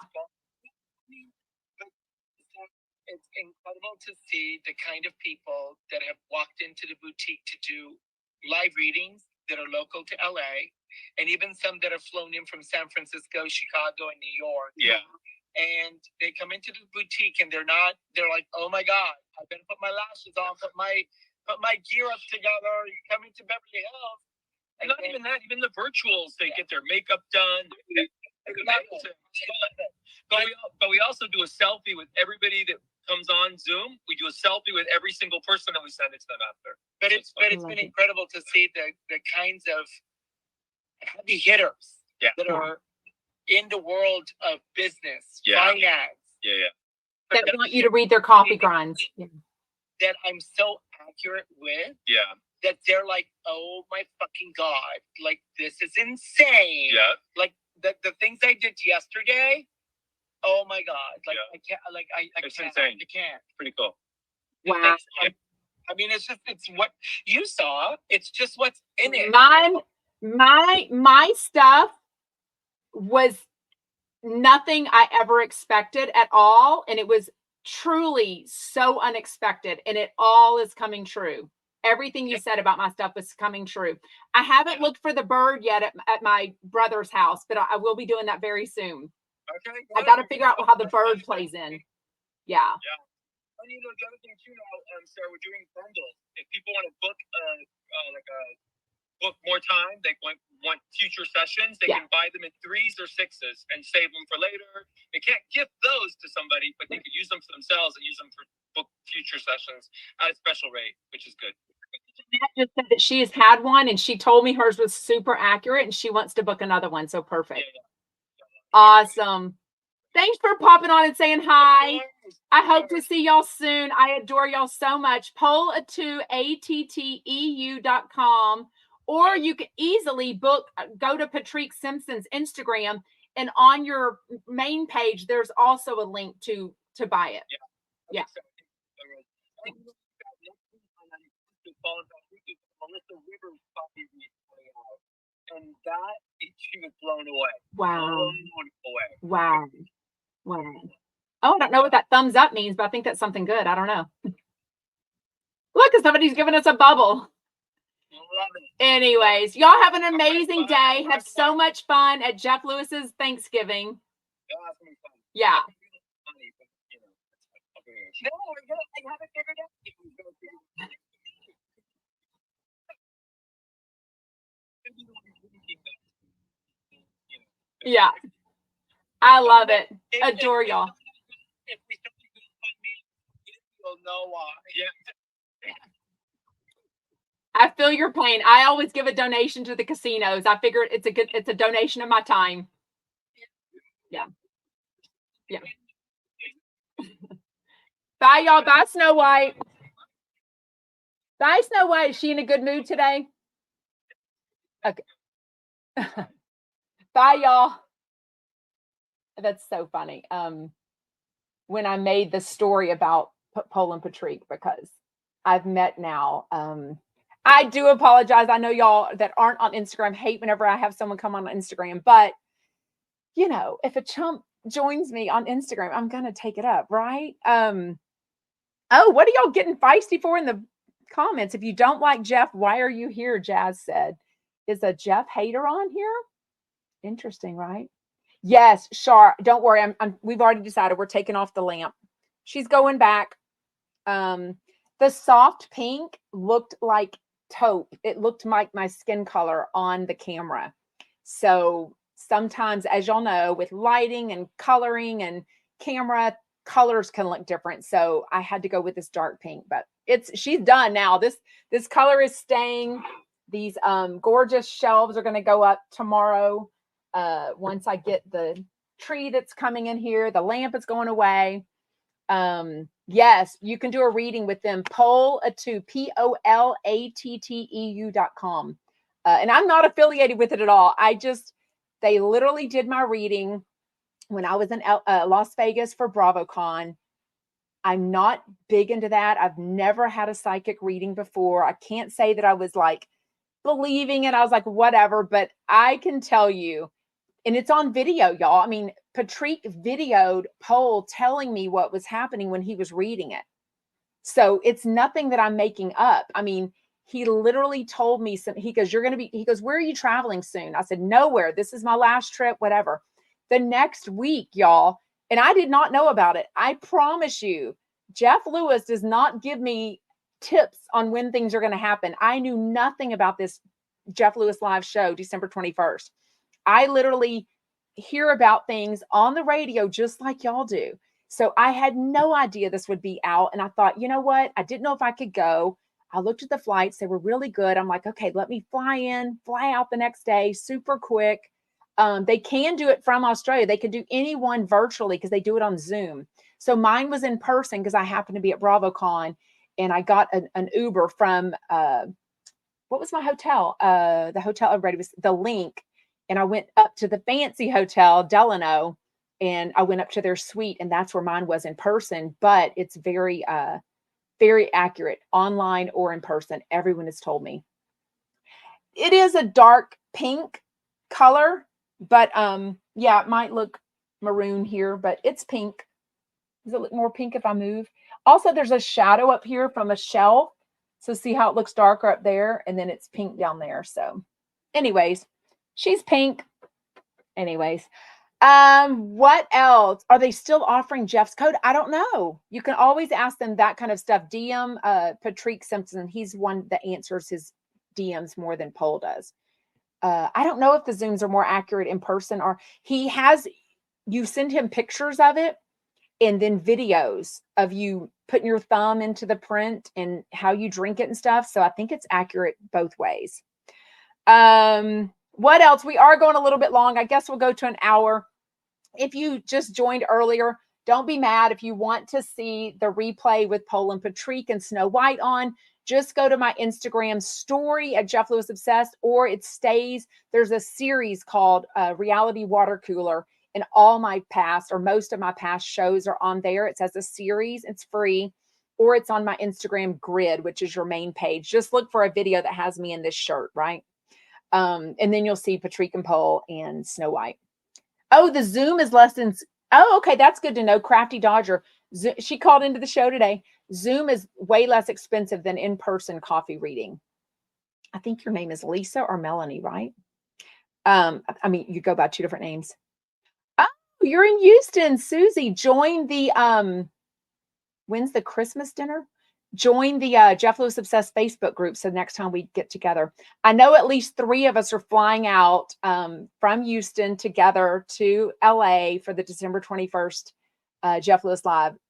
It's incredible to see the kind of people that have walked into the boutique to do live readings that are local to LA, and even some that are flown in from San Francisco, Chicago, and New York. Yeah. And they come into the boutique and they're like, oh my God, I better put my lashes on, put my gear up together, coming to Beverly Hills. And not even that, even the virtuals, they get their makeup done. But we also do a selfie with everybody that comes on Zoom. We do a selfie with every single person and we send it to them after. But it's been incredible to see the kinds of heavy hitters that are in the world of business, finance. That want you to read their coffee grinds. That I'm so accurate with. Yeah. That they're like, oh my fucking God, like this is insane. Yeah. Like the things I did yesterday. Oh my God! Like I can't. Like I it's can't. Insane. I can't. Pretty cool. Wow. I mean, it's what you saw. It's just what's in it. My stuff was nothing I ever expected at all, and it was truly so unexpected, and it all is coming true. Everything you said about my stuff was coming true. I haven't looked for the bird yet at my brother's house, but I will be doing that very soon. Okay. I got to figure out how the bird plays in. Yeah. And the other thing too now, Sarah, we're doing bundles. If people want to book book more time, they want future sessions, they can buy them in 3s or 6s and save them for later. They can't gift those to somebody, but they could use them for themselves and use them for book future sessions at a special rate, which is good. Matt just said that she has had one and she told me hers was super accurate and she wants to book another one. So perfect. Awesome. Thanks for popping on and saying hi. I hope to see y'all soon. I adore y'all so much. pol@atteu.com, or you can easily go to Patrik Simpson's Instagram, and on your main page, there's also a link to buy it. Yeah. And that she was blown away. Wow. Wow. Oh, I don't know what that thumbs up means, but I think that's something good. I don't know. Look, somebody's giving us a bubble. Anyways, y'all have an amazing day. Have so much fun at Jeff Lewis's Thanksgiving. Yeah. No, I haven't figured out. Yeah. I love it. Adore y'all. If we start to go on me, you'll know why. Yeah. I feel your pain. I always give a donation to the casinos. I figured it's a donation of my time. Yeah. Yeah. Bye, y'all. Bye, Snow White. Bye, Snow White. Is she in a good mood today? Okay. Bye, y'all. That's so funny. When I made the story about Pol and Patrik, because I've met now. I do apologize. I know y'all that aren't on Instagram hate whenever I have someone come on Instagram, but you know, if a chump joins me on Instagram, I'm gonna take it up, right? Oh, what are y'all getting feisty for in the comments? If you don't like Jeff, why are you here? Jazz said. Is a Jeff hater on here? Interesting, right? Yes, Char. Don't worry. We've already decided we're taking off the lamp. She's going back. The soft pink looked like taupe. It looked like my skin color on the camera. So sometimes, as y'all know, with lighting and coloring and camera, colors can look different. So I had to go with this dark pink, but she's done now. This color is staying. These gorgeous shelves are going to go up tomorrow. Once I get the tree that's coming in here, the lamp is going away. Yes, you can do a reading with them. Pol-a-too, POLATTEU.com. And I'm not affiliated with it at all. They literally did my reading when I was in Las Vegas for BravoCon. I'm not big into that. I've never had a psychic reading before. I can't say that I was like believing it. I was like, whatever, but I can tell you, and it's on video, y'all. I mean, Patrik videoed Pol telling me what was happening when he was reading it. So it's nothing that I'm making up. I mean, he literally told me he goes, where are you traveling soon? I said, nowhere. This is my last trip, whatever. The next week, y'all, and I did not know about it. I promise you, Jeff Lewis does not give me tips on when things are going to happen. I knew nothing about this Jeff Lewis live show, December 21st. I literally hear about things on the radio just like y'all do. So I had no idea this would be out. And I thought, you know what? I didn't know if I could go. I looked at the flights. They were really good. I'm like, okay, let me fly in, fly out the next day, super quick. They can do it from Australia. They could do anyone virtually because they do it on Zoom. So mine was in person because I happened to be at BravoCon, and I got an Uber from, what was my hotel? The hotel everybody was, the Link. And I went up to the fancy hotel, Delano, and I went up to their suite, and that's where mine was in person. But it's very, very accurate online or in person. Everyone has told me. It is a dark pink color, but yeah, it might look maroon here, but it's pink. Does it look more pink if I move? Also, there's a shadow up here from a shelf. So see how it looks darker up there, and then it's pink down there. So anyways, she's pink. Anyways, what else? Are they still offering Jeff's code? I don't know. You can always ask them that kind of stuff. DM Patrik Simpson. He's one that answers his DMs more than Pol does. I don't know if the Zooms are more accurate in person, or you send him pictures of it and then videos of you putting your thumb into the print and how you drink it and stuff. So I think it's accurate both ways. What else? We are going a little bit long. I guess we'll go to an hour. If you just joined earlier, don't be mad. If you want to see the replay with Pol and Patrik and Snow White on, just go to my Instagram story at Jeff Lewis Obsessed, or it stays. There's a series called Reality Water Cooler, and all my past, or most of my past shows are on there. It's as a series. It's free, or it's on my Instagram grid, which is your main page. Just look for a video that has me in this shirt, right? And then you'll see Patrik and Pol and Snow White. Oh, the Zoom is less than. Oh, okay. That's good to know. Crafty Dodger. She called into the show today. Zoom is way less expensive than in-person coffee reading. I think your name is Lisa or Melanie, right? I mean, you go by two different names. Oh, you're in Houston. Susie, join the, when's the Christmas dinner? Join the Jeff Lewis Obsessed Facebook group. So next time we get together, I know at least 3 of us are flying out from Houston together to LA for the December 21st Jeff Lewis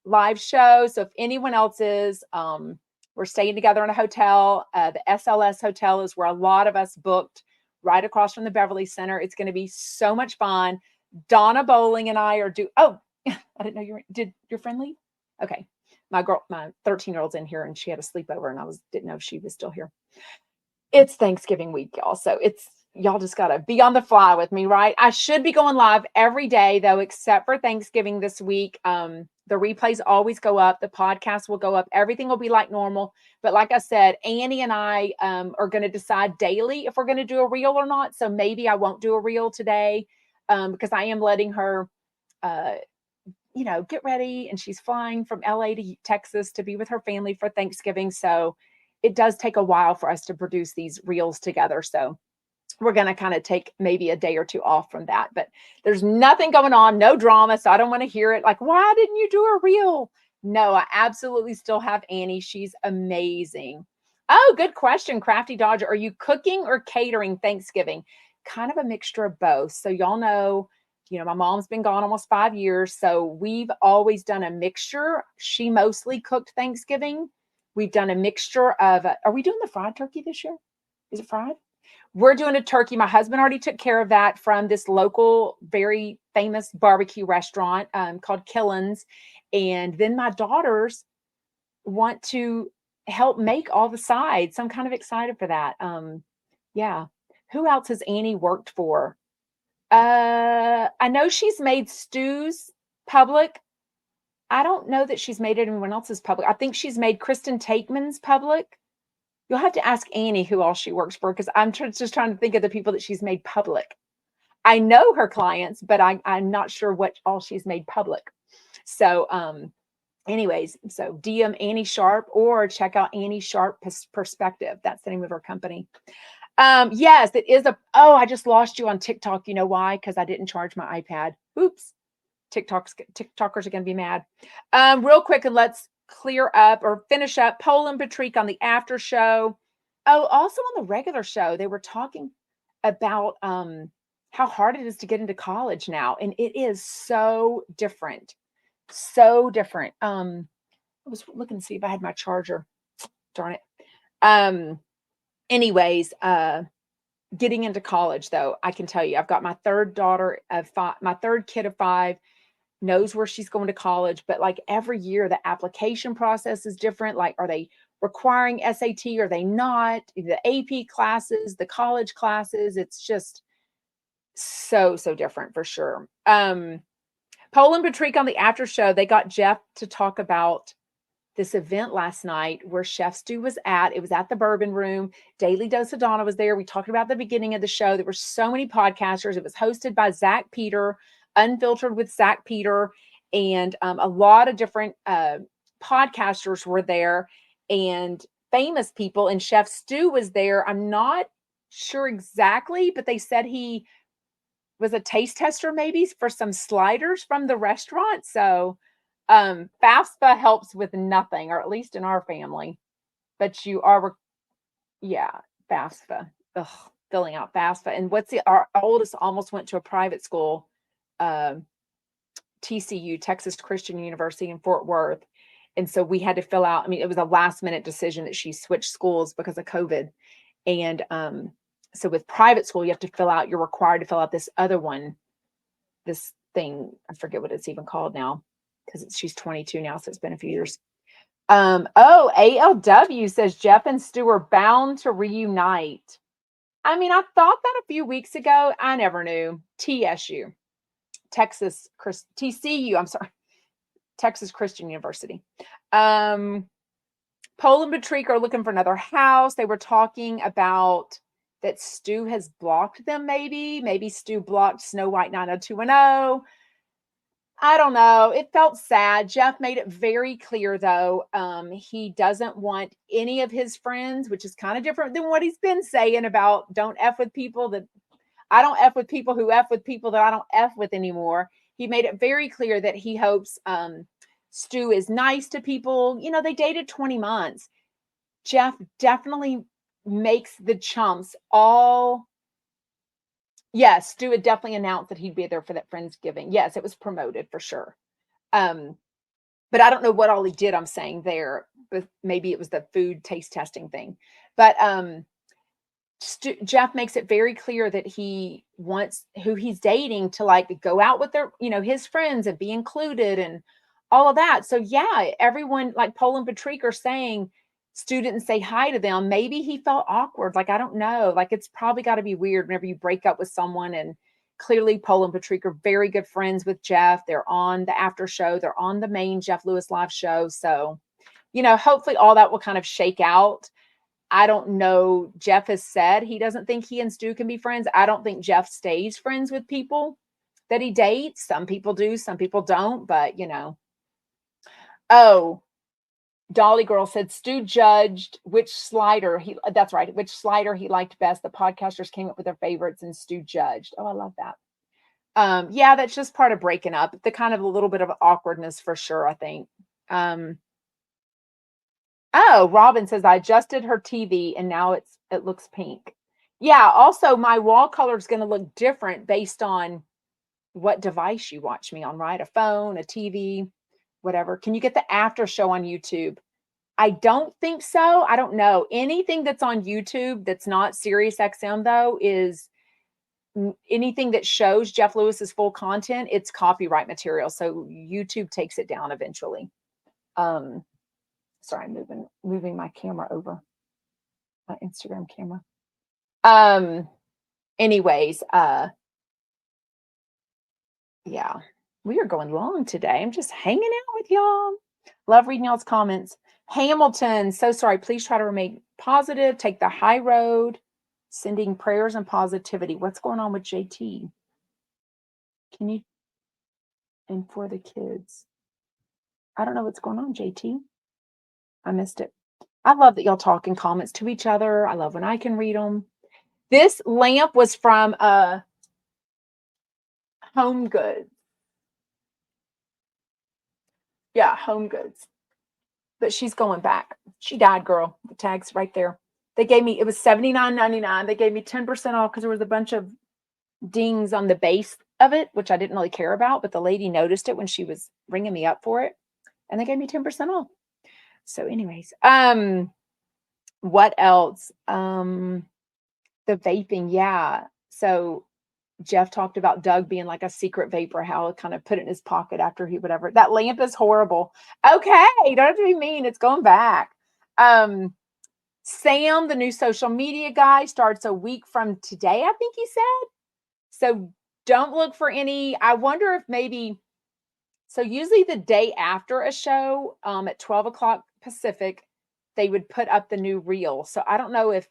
live show. So if anyone else is, We're staying together in a hotel. The SLS hotel is where a lot of us booked, right across from the Beverly Center. It's going to be so much fun. Donna Bowling and I are oh, I didn't know did your friend leave? Okay. My 13-year-old's in here and she had a sleepover and didn't know if she was still here. It's Thanksgiving week, y'all. So y'all just got to be on the fly with me, right? I should be going live every day though, except for Thanksgiving this week. The replays always go up. The podcast will go up. Everything will be like normal. But like I said, Annie and I are going to decide daily if we're going to do a reel or not. So maybe I won't do a reel today because I am letting her, get ready. And she's flying from LA to Texas to be with her family for Thanksgiving. So it does take a while for us to produce these reels together. So we're going to kind of take maybe a day or two off from that, but there's nothing going on, no drama. So I don't want to hear it like, why didn't you do a reel? No, I absolutely still have Annie. She's amazing. Oh, good question. Crafty Dodger. Are you cooking or catering Thanksgiving? Kind of a mixture of both. So y'all know, my mom's been gone almost 5 years. So we've always done a mixture. She mostly cooked Thanksgiving. We've done a mixture of, are we doing the fried turkey this year? Is it fried? We're doing a turkey. My husband already took care of that from this local, very famous barbecue restaurant called Killen's. And then my daughters want to help make all the sides. So I'm kind of excited for that. Yeah. Who else has Annie worked for? I know she's made Stu's public. I don't know that she's made anyone else's public. I think she's made Kristen Takeman's public. You'll have to ask Annie who all she works for because I'm just trying to think of the people that she's made public. I know her clients, but I'm not sure what all she's made public. So anyways, so DM Annie Sharp or check out Annie Sharp Perspective. That's the name of her company. Yes, it is I just lost you on TikTok. You know why? Because I didn't charge my iPad. Oops. TikTokers are going to be mad. Real quick, and let's clear up or finish up Pol and Patrik on the after show. Oh, also on the regular show, they were talking about how hard it is to get into college now. And it is so different. So different. I was looking to see if I had my charger. Darn it. Anyways, getting into college though, I can tell you, I've got my third daughter of 5, my third kid of 5, knows where she's going to college, but like every year the application process is different. Like, are they requiring SAT? Are they not? The AP classes, the college classes, it's just so different for sure. Pol and Patrik on the after show, they got Jeff to talk about this event last night where Chef Stu was at. It was at the Bourbon Room. Daily Dose of Donna was there. We talked about the beginning of the show. There were so many podcasters. It was hosted by Zach Peter, Unfiltered with Zach Peter, and a lot of different podcasters were there and famous people. And Chef Stu was there. I'm not sure exactly, but they said he was a taste tester maybe for some sliders from the restaurant. So FAFSA helps with nothing, or at least in our family, but you are, FAFSA, filling out FAFSA. And our oldest almost went to a private school, TCU, Texas Christian University in Fort Worth. And so we had to fill out, it was a last minute decision that she switched schools because of COVID. And so with private school, you're required to fill out this other one, this thing, I forget what it's even called now, because she's 22 now, so it's been a few years. ALW says Jeff and Stu are bound to reunite. I thought that a few weeks ago. I never knew. TCU, I'm sorry, Texas Christian University. Pol and Patrik are looking for another house. They were talking about that Stu has blocked them. Maybe Stu blocked Snow White 90210. I don't know. It felt sad. Jeff made it very clear, though. He doesn't want any of his friends, which is kind of different than what he's been saying about don't F with people that I don't F with people who F with people that I don't F with anymore. He made it very clear that he hopes Stu is nice to people. They dated 20 months. Jeff definitely makes the chumps all. Yes, Stu had definitely announced that he'd be there for that Friendsgiving. Yes, it was promoted for sure. but I don't know what all he did. I'm saying there, but maybe it was the food taste testing thing. But Jeff makes it very clear that he wants who he's dating to like go out with their, his friends and be included and all of that. So yeah, everyone like Pol and Patrik are saying students say hi to them. Maybe he felt awkward. Like, I don't know. Like, it's probably got to be weird whenever you break up with someone. And clearly Pol and Patrik are very good friends with Jeff. They're on the after show. They're on the main Jeff Lewis live show. So, hopefully all that will kind of shake out. I don't know. Jeff has said he doesn't think he and Stu can be friends. I don't think Jeff stays friends with people that he dates. Some people do, some people don't, but Oh, Dolly Girl said Stu judged which slider that's right, which slider he liked best. The podcasters came up with their favorites and Stu judged. Oh, I love that. Yeah, that's just part of breaking up. The kind of a little bit of awkwardness for sure, I think. Oh, Robin says I adjusted her TV and now it looks pink. Yeah, also my wall color is going to look different based on what device you watch me on, right? A phone, a TV, whatever. Can you get the after show on YouTube? I don't think so. I don't know. Anything that's on YouTube that's not Sirius XM though is anything that shows Jeff Lewis's full content, it's copyright material. So YouTube takes it down eventually. Sorry, I'm moving my camera over, my Instagram camera. Anyways, yeah, we are going long today. I'm just hanging out with y'all. Love reading y'all's comments. Hamilton, so sorry. Please try to remain positive. Take the high road. Sending prayers and positivity. What's going on with JT? Can you? And for the kids. I don't know what's going on, JT. I missed it. I love that y'all talk in comments to each other. I love when I can read them. This lamp was from Home Goods. Yeah, Home Goods. But she's going back. She died, girl. The tag's right there. They gave me, it was $79.99. They gave me 10% off because there was a bunch of dings on the base of it, which I didn't really care about, but the lady noticed it when she was ringing me up for it. And they gave me 10% off. So anyways, what else? The vaping. Yeah. So Jeff talked about Doug being like a secret vapor, how kind of put it in his pocket after he whatever. That lamp is horrible. Okay, don't have to be mean. It's going back. Sam, the new social media guy, starts a week from today, I think he said. So don't look for any. I wonder if maybe, so usually the day after a show at 12 o'clock Pacific, they would put up the new reel. So I don't know if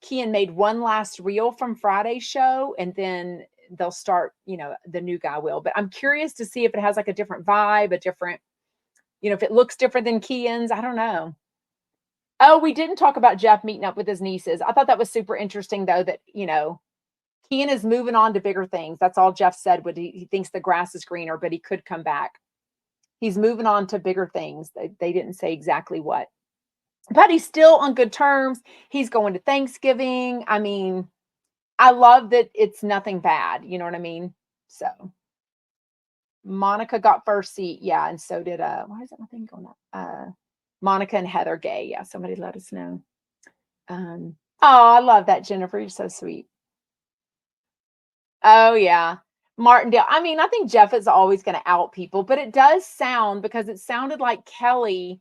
Kian made one last reel from Friday's show and then they'll start, the new guy will. But I'm curious to see if it has like a different vibe, a different, if it looks different than Kian's. I don't know. Oh, we didn't talk about Jeff meeting up with his nieces. I thought that was super interesting, though, that, Kian is moving on to bigger things. That's all Jeff said. He thinks the grass is greener, but he could come back. He's moving on to bigger things. They didn't say exactly what. But he's still on good terms. He's going to Thanksgiving. I mean, I love that it's nothing bad. You know what I mean? So Monica got first seat. Yeah. And so did, why is that my thing going up? Monica and Heather Gay. Yeah. Somebody let us know. Oh, I love that, Jennifer. You're so sweet. Oh, yeah. Martindale. I mean, I think Jeff is always going to out people, but it does sound, because it sounded like Kelly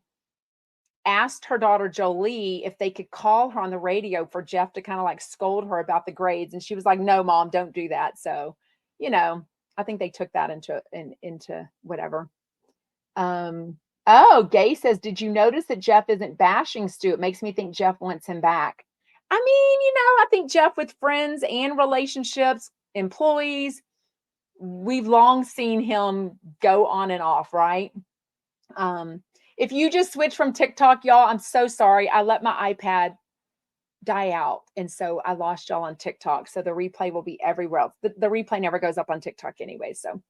asked her daughter Jolie if they could call her on the radio for Jeff to kind of like scold her about the grades. And she was like, no, Mom, don't do that. So, I think they took that into whatever. Oh, Gay says, did you notice that Jeff isn't bashing Stu? It makes me think Jeff wants him back. I mean, I think Jeff, with friends and relationships, employees, we've long seen him go on and off, right? If you just switch from TikTok, y'all, I'm so sorry. I let my iPad die out, and so I lost y'all on TikTok. So the replay will be everywhere else. The replay never goes up on TikTok anyway. So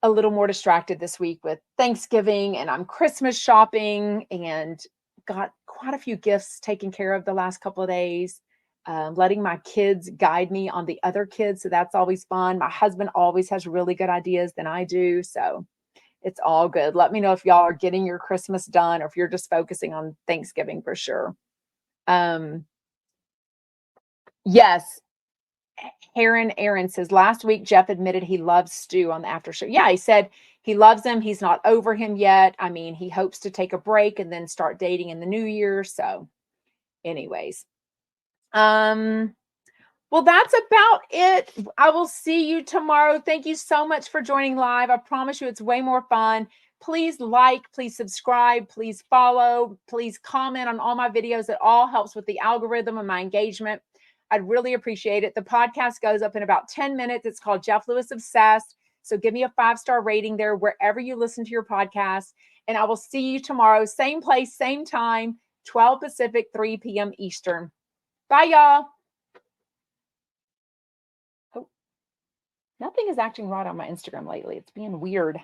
a little more distracted this week with Thanksgiving, and I'm Christmas shopping and got quite a few gifts taken care of the last couple of days. Letting my kids guide me on the other kids. So that's always fun. My husband always has really good ideas than I do. So It's all good. Let me know if y'all are getting your Christmas done or if you're just focusing on Thanksgiving for sure. Yes. Aaron says, last week, Jeff admitted he loves Stu on the after show. Yeah, he said he loves him. He's not over him yet. I mean, he hopes to take a break and then start dating in the new year. So anyways, well, that's about it. I will see you tomorrow. Thank you so much for joining live. I promise you it's way more fun. Please like, please subscribe, please follow, please comment on all my videos. It all helps with the algorithm and my engagement. I'd really appreciate it. The podcast goes up in about 10 minutes. It's called Jeff Lewis Obsessed. So give me a 5-star rating there wherever you listen to your podcast. And I will see you tomorrow. Same place, same time, 12 Pacific, 3 p.m. Eastern. Bye, y'all. Oh, nothing is acting right on my Instagram lately. It's being weird.